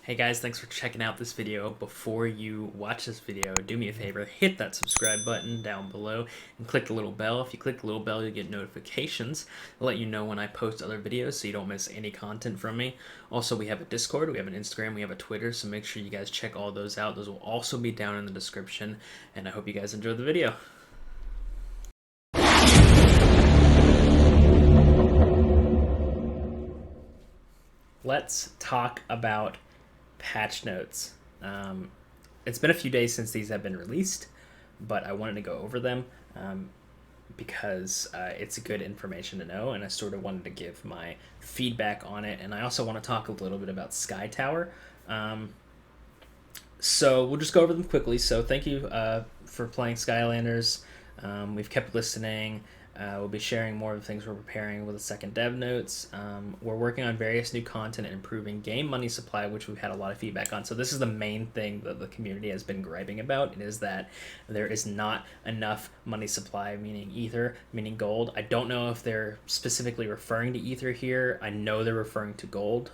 Hey guys, thanks for checking out this video. Before you watch this video, do me a favor, hit that subscribe button down below and click the little bell. If you click the little bell, you'll get notifications. It'll let you know when I post other videos so you don't miss any content from me. Also, we have a Discord, we have an Instagram, we have a Twitter, so make sure you guys check all those out. Those will also be down in the description, and I hope you guys enjoy the video. Let's talk about patch notes. It's been a few days since these have been released, but I wanted to go over them because it's good information to know, and I sort of wanted to give my feedback on it. And I also want to talk a little bit about Sky Tower. So we'll just go over them quickly. So thank you for playing Skylanders. We've kept listening. We'll be sharing more of the things we're preparing with the second dev notes. We're working on various new content and improving game money supply, which we've had a lot of feedback on. So this is the main thing that the community has been griping about. It is that there is not enough money supply, meaning ether, meaning gold. I don't know if they're specifically referring to ether here. I know they're referring to gold,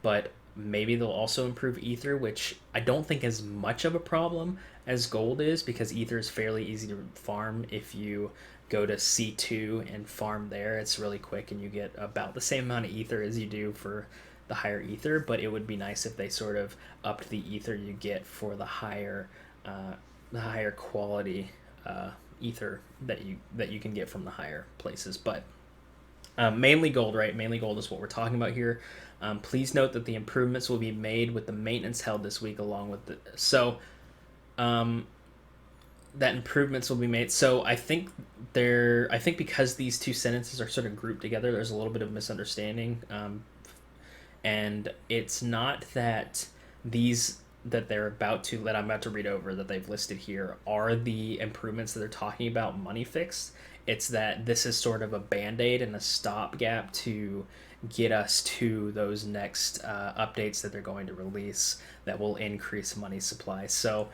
but maybe they'll also improve ether, which I don't think is much of a problem as gold is, because ether is fairly easy to farm. If you go to C2 and farm there, it's really quick and you get about the same amount of ether as you do for the higher ether. But it would be nice if they sort of upped the ether you get for the higher quality ether that you can get from the higher places. But mainly gold, right? Mainly gold is what we're talking about here. Please note that the improvements will be made with the maintenance held this week, along with the that improvements will be made. So I think because these two sentences are sort of grouped together, there's a little bit of misunderstanding. And it's not that that I'm about to read over that they've listed here are the improvements that they're talking about money fixed. It's that this is sort of a band-aid and a stopgap to get us to those next updates that they're going to release that will increase money supply. So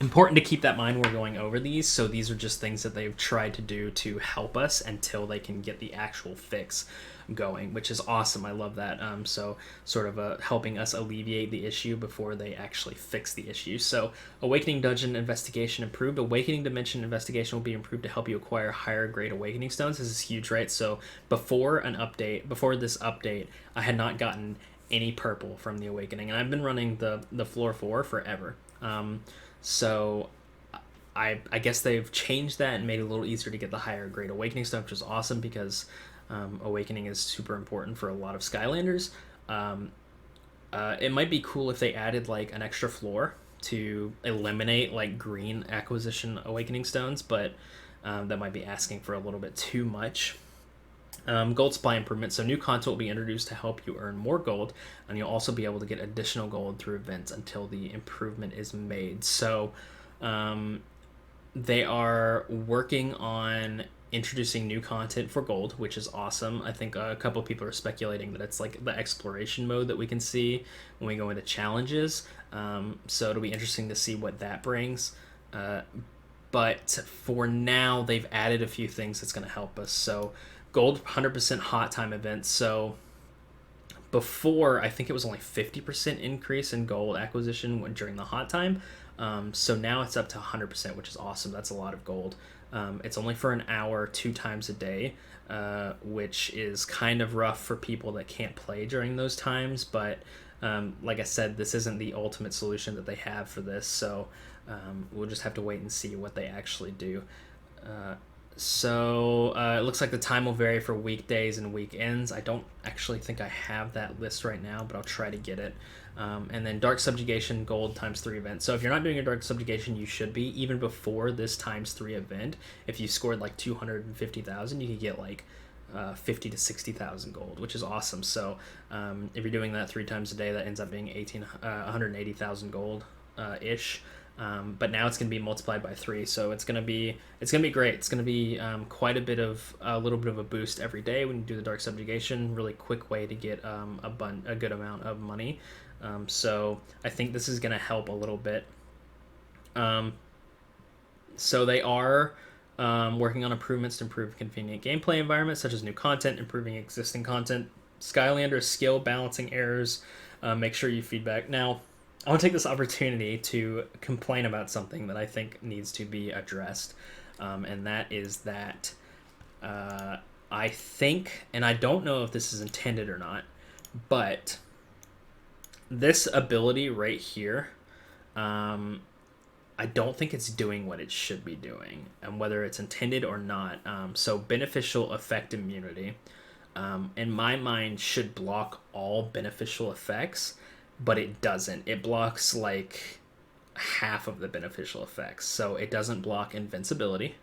important to keep that in mind when we're going over these. So these are just things that they've tried to do to help us until they can get the actual fix going, which is awesome. I love that. So sort of helping us alleviate the issue before they actually fix the issue. So Awakening Dungeon Investigation improved. Awakening Dimension Investigation will be improved to help you acquire higher grade Awakening Stones. This is huge, right? So before this update, I had not gotten any purple from the Awakening, and I've been running the floor 4 forever. So I guess they've changed that and made it a little easier to get the higher grade Awakening stuff, which is awesome because Awakening is super important for a lot of Skylanders. It might be cool if they added like an extra floor to eliminate like green acquisition Awakening stones, but that might be asking for a little bit too much. Gold supply improvement. So new content will be introduced to help you earn more gold, and you'll also be able to get additional gold through events until the improvement is made. So they are working on introducing new content for gold, which is awesome. I think a couple of people are speculating that it's like the exploration mode that we can see when we go into challenges. So it'll be interesting to see what that brings. But for now, they've added a few things that's going to help us. So gold 100% hot time events. So before, I think it was only 50% increase in gold acquisition during the hot time. So now it's up to 100%, which is awesome. That's a lot of gold. It's only for an hour, 2 times a day, which is kind of rough for people that can't play during those times. But like I said, this isn't the ultimate solution that they have for this. So we'll just have to wait and see what they actually do. So it looks like the time will vary for weekdays and weekends. I don't actually think I have that list right now, but I'll try to get it. And then Dark Subjugation Gold ×3 event. So if you're not doing a Dark Subjugation, you should be. Even before this ×3 event, if you scored like 250,000, you could get like 50 to 60,000 gold, which is awesome. So if you're doing that 3 times a day, that ends up being 180,000 gold ish. But now it's going to be multiplied by 3, so it's going to be great. It's going to be quite a little bit of a boost every day when you do the Dark Subjugation. Really quick way to get a good amount of money. So I think this is going to help a little bit. So they are working on improvements to improve convenient gameplay environments, such as new content, improving existing content, Skylanders skill balancing errors, Make sure you feedback. Now, I want to take this opportunity to complain about something that I think needs to be addressed, and that is that I think, and I don't know if this is intended or not, but this ability right here, I don't think it's doing what it should be doing, and whether it's intended or not. So beneficial effect immunity, in my mind, should block all beneficial effects, but it doesn't. It blocks like half of the beneficial effects. So it doesn't block invincibility,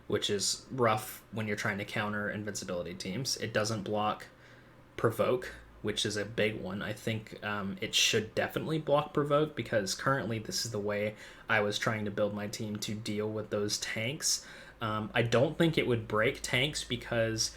which is rough when you're trying to counter invincibility teams. It doesn't block provoke, which is a big one. I think it should definitely block provoke, because currently this is the way I was trying to build my team to deal with those tanks. I don't think it would break tanks, because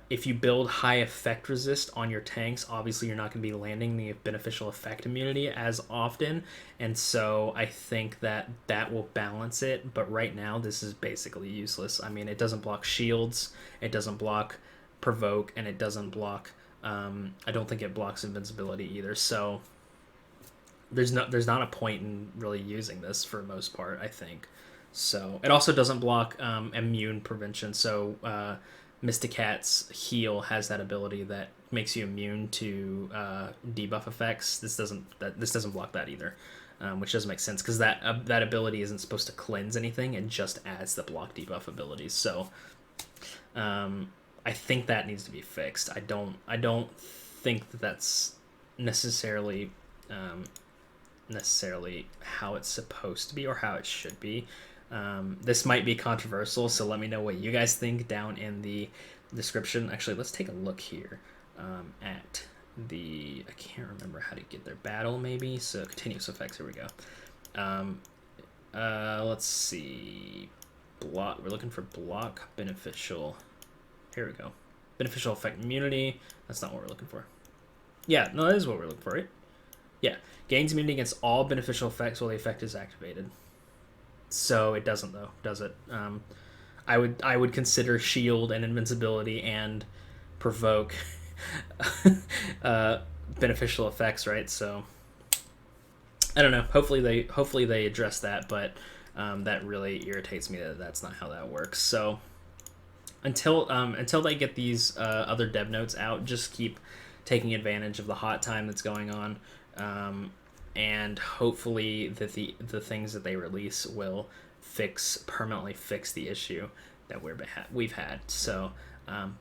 if you build high effect resist on your tanks, obviously you're not going to be landing the beneficial effect immunity as often, and so I think that that will balance it. But right now this is basically useless. I mean, it doesn't block shields, it doesn't block provoke, and it doesn't block I don't think it blocks invincibility either, so there's not a point in really using this for the most part, I think. So it also doesn't block immune prevention. So Mysticat's heal has that ability that makes you immune to debuff effects. This doesn't block that either, which doesn't make sense, because that ability isn't supposed to cleanse anything. It just adds the block debuff abilities. So I think that needs to be fixed. I don't think that that's necessarily how it's supposed to be or how it should be. This might be controversial, so let me know what you guys think down in the description. Actually, let's take a look here at the, I can't remember how to get their battle, maybe. So continuous effects, here we go. Let's see, block, we're looking for block beneficial. Here we go. Beneficial effect immunity. That's not what we're looking for. Yeah, no, that is what we're looking for, right? Yeah. Gains immunity against all beneficial effects while the effect is activated. So it doesn't, though, does it? I would consider shield and invincibility and provoke beneficial effects, right? So I don't know. Hopefully they address that, but that really irritates me that that's not how that works. So until they get these other dev notes out, just keep taking advantage of the hot time that's going on, and hopefully that the things that they release will permanently fix the issue that we've had. So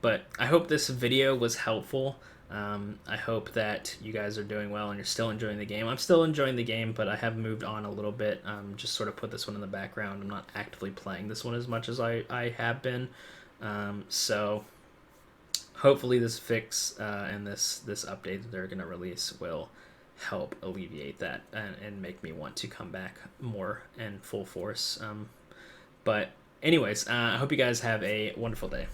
but I hope this video was helpful. I hope that you guys are doing well and you're still enjoying the game. I'm still enjoying the game, but I have moved on a little bit. Just sort of put this one in the background. I'm not actively playing this one as much as I have been. So hopefully this fix and this update that they're going to release will help alleviate that and make me want to come back more in full force. But anyways, I hope you guys have a wonderful day.